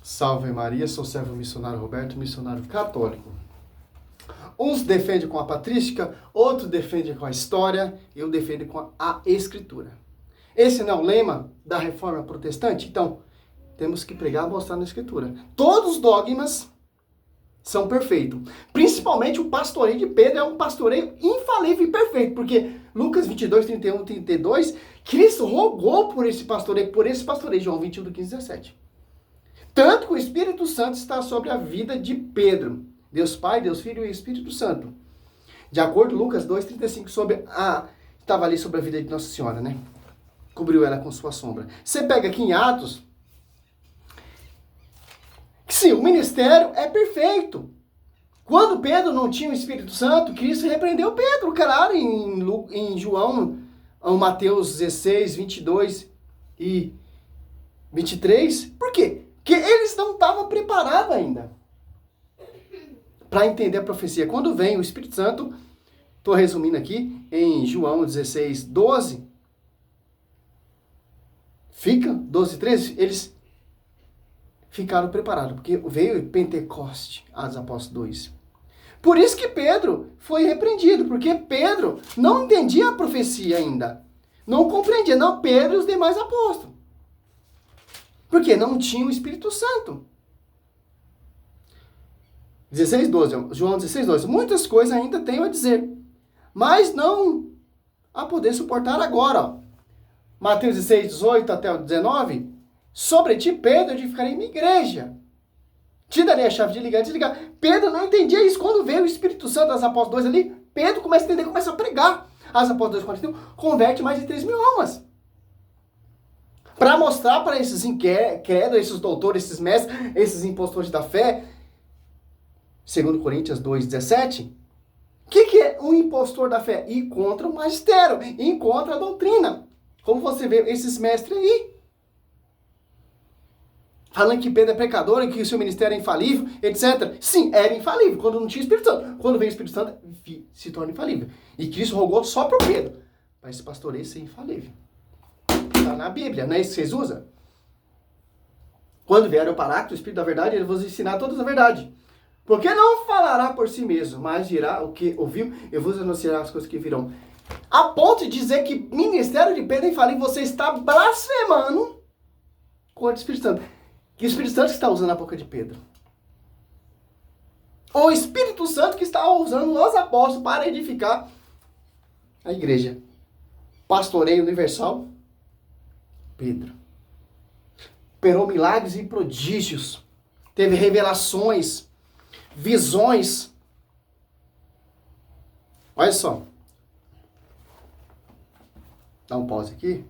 Salve Maria, sou servo missionário Roberto, missionário católico. Uns defendem com a patrística, outros defendem com a história, eu defendo com a escritura. Esse não é o lema da reforma protestante? Então, temos que pregar e mostrar na escritura. Todos os dogmas são perfeitos. Principalmente o pastoreio de Pedro é um pastoreio infalível e perfeito, porque Lucas 22, 31, 32, Cristo rogou por esse pastoreio, João 21, 15, 17. Tanto que o Espírito Santo está sobre a vida de Pedro. Deus Pai, Deus Filho e Espírito Santo. De acordo com Lucas 2,35, estava ali sobre a vida de Nossa Senhora, né? Cobriu ela com sua sombra. Você pega aqui em Atos, que sim, o ministério é perfeito. Quando Pedro não tinha o Espírito Santo, Cristo repreendeu Pedro, claro, em João, Mateus 16, 22 e 23. Por quê? Porque eles não estavam preparados ainda para entender a profecia. Quando vem o Espírito Santo, estou resumindo aqui, em João 16, 12, 12, 13, eles ficaram preparados, porque veio Pentecoste, Atos Apóstolos 2. Por isso que Pedro foi repreendido, porque Pedro não entendia a profecia ainda. Não compreendia, não Pedro e os demais apóstolos. Porque não tinha o Espírito Santo. 16, 12, João 16, 12. Muitas coisas ainda tenho a dizer, mas não a poder suportar agora. Ó. Mateus 16, 18 até o 19. Sobre ti, Pedro, edificarei minha igreja. Te darei a chave de ligar e desligar. Pedro não entendia isso. Quando veio o Espírito Santo das Apóstolos 2 ali, Pedro começa a entender, começa a pregar. As Apóstolos 2:41 converte mais de 3.000 almas. Para mostrar para esses incrédulos, esses doutores, esses mestres, esses impostores da fé, 2 Coríntios 2,17, o que é um impostor da fé? Ir contra o magistério, ir contra a doutrina. Como você vê esses mestres aí, falando que Pedro é pecador e que o seu ministério é infalível, etc. Sim, era infalível quando não tinha Espírito Santo. Quando veio o Espírito Santo, se torna infalível. E Cristo rogou só para Pedro, para esse pastoreio ser infalível. Está na Bíblia, não é isso que vocês usam? Quando vier o Paráclito, o Espírito da Verdade, ele vos ensinar toda a verdade. Porque não falará por si mesmo, mas dirá o que ouviu, eu vos anunciará as coisas que virão. A ponto de dizer que ministério de Pedro é infalível, você está blasfemando contra o Espírito Santo. Que o Espírito Santo está usando a boca de Pedro. O Espírito Santo que está usando os apóstolos para edificar a igreja. Pastoreio universal, Pedro. Operou milagres e prodígios. Teve revelações, visões. Olha só. Dá um pause aqui.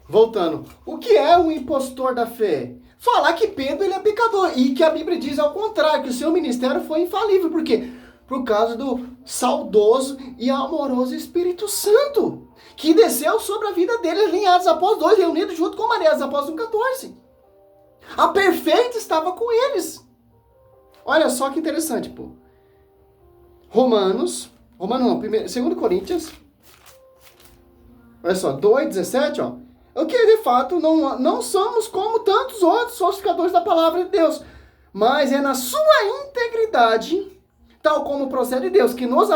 Voltando. O que é um impostor da fé? Falar que Pedro ele é pecador. E que a Bíblia diz ao contrário, que o seu ministério foi infalível. Por quê? Por causa do saudoso e amoroso Espírito Santo, que desceu sobre a vida dele ali em Atos Apóstolos 2, reunido junto com Maria, Atos Apóstolos 14. A perfeita estava com eles. Olha só que interessante, pô. Romano não, 2 Coríntios. Olha só, 2:17, ó. O que de fato não somos como tantos outros falsificadores da palavra de Deus, mas é na sua integridade, tal como procede Deus, que nós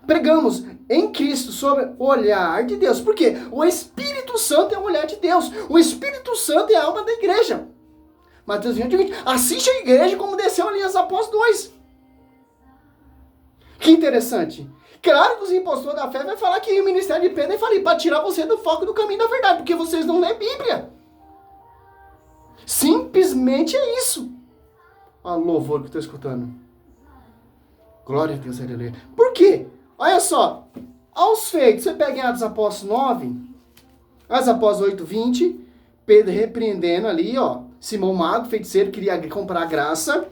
pregamos em Cristo sobre o olhar de Deus. Por quê? O Espírito Santo é o olhar de Deus. O Espírito Santo é a alma da igreja. Mateus 20, assiste a igreja como desceu ali os Apóstolos 2. Que interessante. Claro que os impostores da fé vai falar que o ministério de Pedro é infalível para tirar você do foco do caminho da verdade, porque vocês não lêem Bíblia. Simplesmente é isso. Olha o louvor que eu estou escutando. Glória a Deus, aleluia. Por quê? Olha só. Aos feitos, você pega em Atos Apóstolos 9, Atos Apóstolos 8:20, Pedro repreendendo ali, ó, Simão Mago, feiticeiro, queria comprar graça.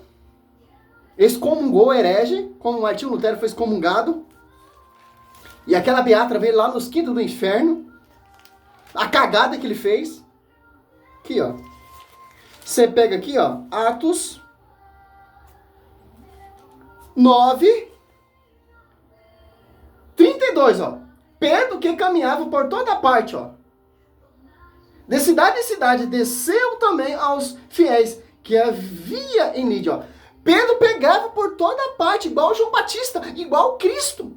Excomungou o herege, como Martinho Lutero foi excomungado. E aquela beata veio lá nos quintos do inferno. A cagada que ele fez. Aqui, ó. Você pega aqui, ó. Atos 9, 32, ó. Pedro que caminhava por toda parte, ó. De cidade em cidade, desceu também aos fiéis que havia em Lídia. Ó. Pedro pegava por toda parte, igual João Batista, igual Cristo.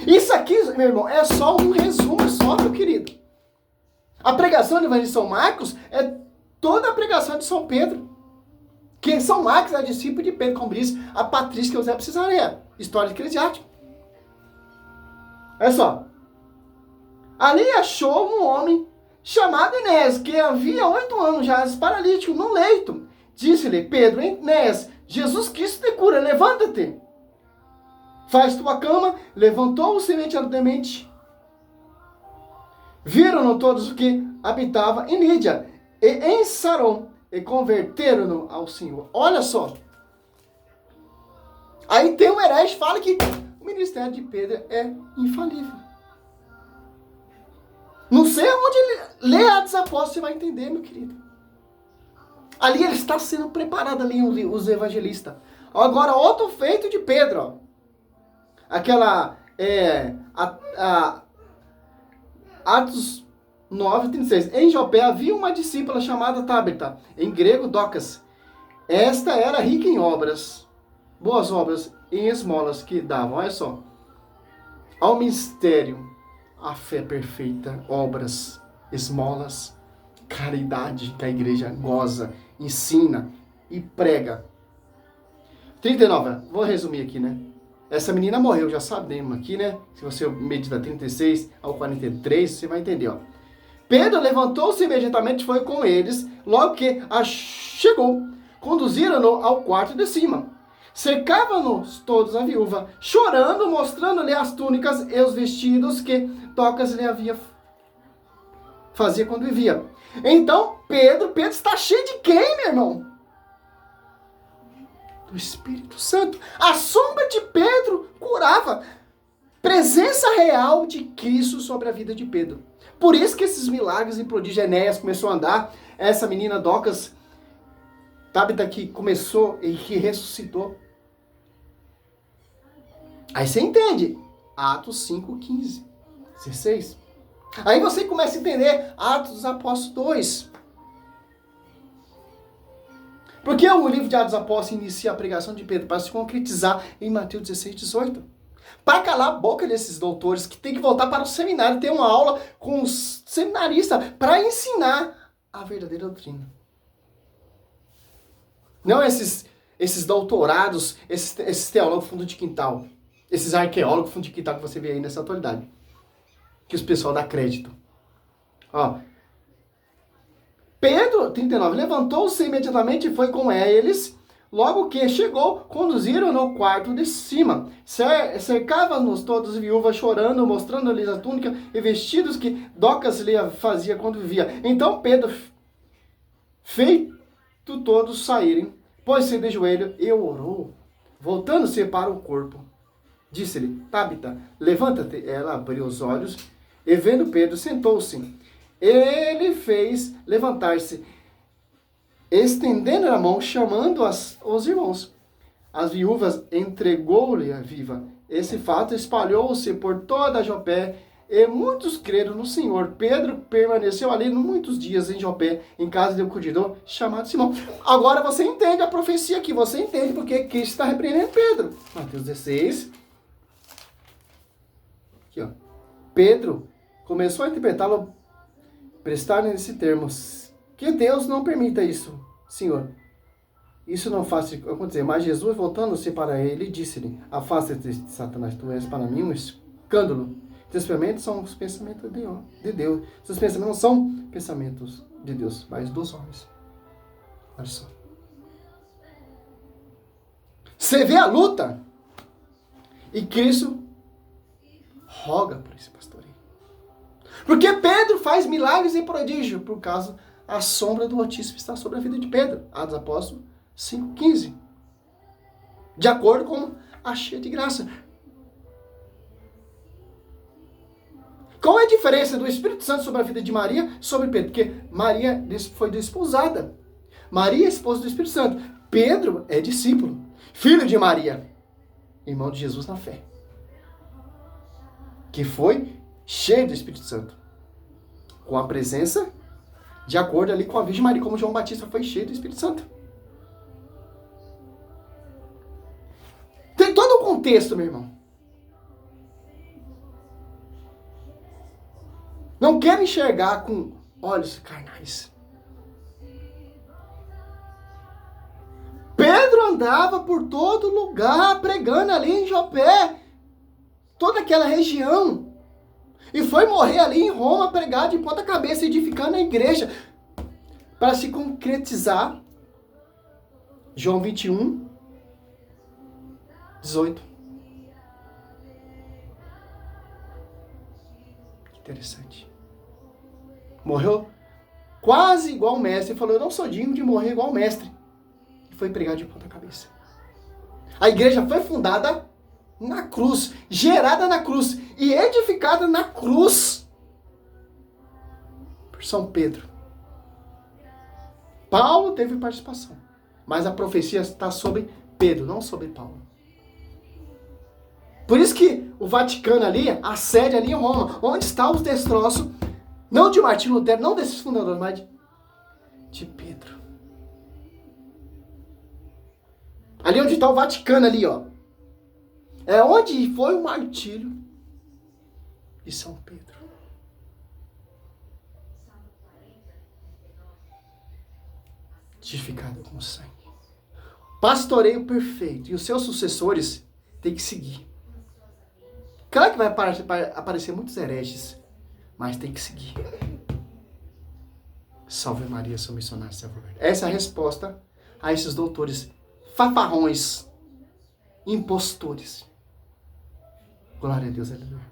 Isso aqui, meu irmão, é só um resumo só, meu querido. A pregação do evangelho de São Marcos é toda a pregação de São Pedro. Que São Marcos é discípulo de Pedro, como diz a Patrícia Eusébio Cesareia, história eclesiástica. Olha só. Ali achou um homem chamado Enéas, que havia 8 anos já paralítico no leito. Disse-lhe Pedro: Enéas, Jesus Cristo te cura, levanta-te. Faz tua cama. Levantou-se imediatamente. Viram-no todos os que habitavam em Lídia e em Saron, e converteram-no ao Senhor. Olha só. Aí tem um herege que fala que o ministério de Pedro é infalível. Não sei aonde ele lê Atos dos Apóstolos, você vai entender, meu querido. Ali ele está sendo preparado, ali os evangelistas. Agora, outro feito de Pedro. Ó. Aquela, Atos 9:36. Em Jopé havia uma discípula chamada Tabita, em grego Docas. Esta era rica em obras, boas obras, em esmolas que davam. Olha só. Ao mistério, a fé perfeita, obras, esmolas, caridade que a igreja goza, ensina e prega. 39, vou resumir aqui, né? Essa menina morreu, já sabemos aqui, né? Se você medita 36 ao 43, você vai entender, ó. Pedro levantou-se imediatamente e foi com eles, logo que chegou. Conduziram-no ao quarto de cima. Cercavam-nos todos a viúva, chorando, mostrando-lhe as túnicas e os vestidos que Docas lhe havia fazia quando vivia. Então, Pedro está cheio de quem, meu irmão? Do Espírito Santo. A sombra de Pedro curava. Presença real de Cristo sobre a vida de Pedro. Por isso que esses milagres e prodígios, Enéas começou a andar, essa menina Docas, Tabita, que começou e que ressuscitou. Aí você entende. Atos 5:15, 16. Aí você começa a entender Atos dos Apóstolos 2. Porque o livro de Atos dos Apóstolos inicia a pregação de Pedro para se concretizar em Mateus 16:18. Para calar a boca desses doutores que tem que voltar para o seminário, ter uma aula com os seminaristas para ensinar a verdadeira doutrina. Não esses doutorados, esses teólogos fundo de quintal, esses arqueólogos fundo de quintal que você vê aí nessa atualidade. Que os pessoal dá crédito. Ó. Pedro, 39, levantou-se imediatamente e foi com eles. Logo que chegou, conduziram no quarto de cima. Cercavam-nos todos viúvas, chorando, mostrando-lhes a túnica e vestidos que Docas lhe fazia quando vivia. Então Pedro, feito todos saírem, pôs-se de joelho e orou, voltando-se para o corpo. Disse-lhe: Tabita, levanta-te. Ela abriu os olhos e, vendo Pedro, sentou-se. Ele fez levantar-se, estendendo a mão, chamando os irmãos. As viúvas entregou-lhe a viva. Esse fato espalhou-se por toda a Jopé e muitos creram no Senhor. Pedro permaneceu ali muitos dias em Jopé, em casa de um curtidor chamado Simão. Agora você entende a profecia aqui, você entende porque Cristo está repreendendo Pedro. Mateus 16. Aqui, ó. Pedro começou a interpretá-lo, prestar nesse termo, que Deus não permita isso, Senhor. Isso não faça acontecer. Mas Jesus, voltando-se para ele, disse-lhe: afasta-te, Satanás, tu és para mim um escândalo. Teus pensamentos são os pensamentos de Deus. Seus pensamentos não são pensamentos de Deus, mas dos homens. Olha só. Você vê a luta e Cristo roga por esse pastoreio. Porque Pedro faz milagres e prodígio por causa a sombra do Altíssimo está sobre a vida de Pedro. Atos dos Apóstolos 5:15. De acordo com a cheia de graça. Qual é a diferença do Espírito Santo sobre a vida de Maria sobre Pedro? Porque Maria foi desposada. Maria é esposa do Espírito Santo. Pedro é discípulo, filho de Maria, irmão de Jesus na fé. Que foi cheio do Espírito Santo. Com a presença, de acordo ali com a Virgem Maria, como João Batista foi cheio do Espírito Santo. Tem todo um contexto, meu irmão. Não quero enxergar com olhos carnais. Pedro andava por todo lugar, pregando ali em Jopé, toda aquela região. E foi morrer ali em Roma, pregar de ponta cabeça, edificando a igreja, para se concretizar. João 21, 18. Que interessante. Morreu quase igual o mestre. Ele falou, eu não sou digno de morrer igual o mestre. E foi pregar de ponta cabeça. A igreja foi fundada na cruz, gerada na cruz e edificada na cruz por São Pedro. Paulo teve participação, mas a profecia está sobre Pedro, não sobre Paulo. Por isso que o Vaticano ali, a sede ali em Roma, onde está os destroços, não de Martinho Lutero, não desses fundadores, mas de Pedro. Ali onde está o Vaticano ali, ó. É onde foi o martírio de São Pedro. Edificado com sangue. Pastoreio perfeito. E os seus sucessores têm que seguir. Claro que vai aparecer muitos hereges, mas tem que seguir. Salve Maria, sou missionário servo verdadeiro. Essa é a resposta a esses doutores fanfarrões, impostores. Glória a Deus, aleluia.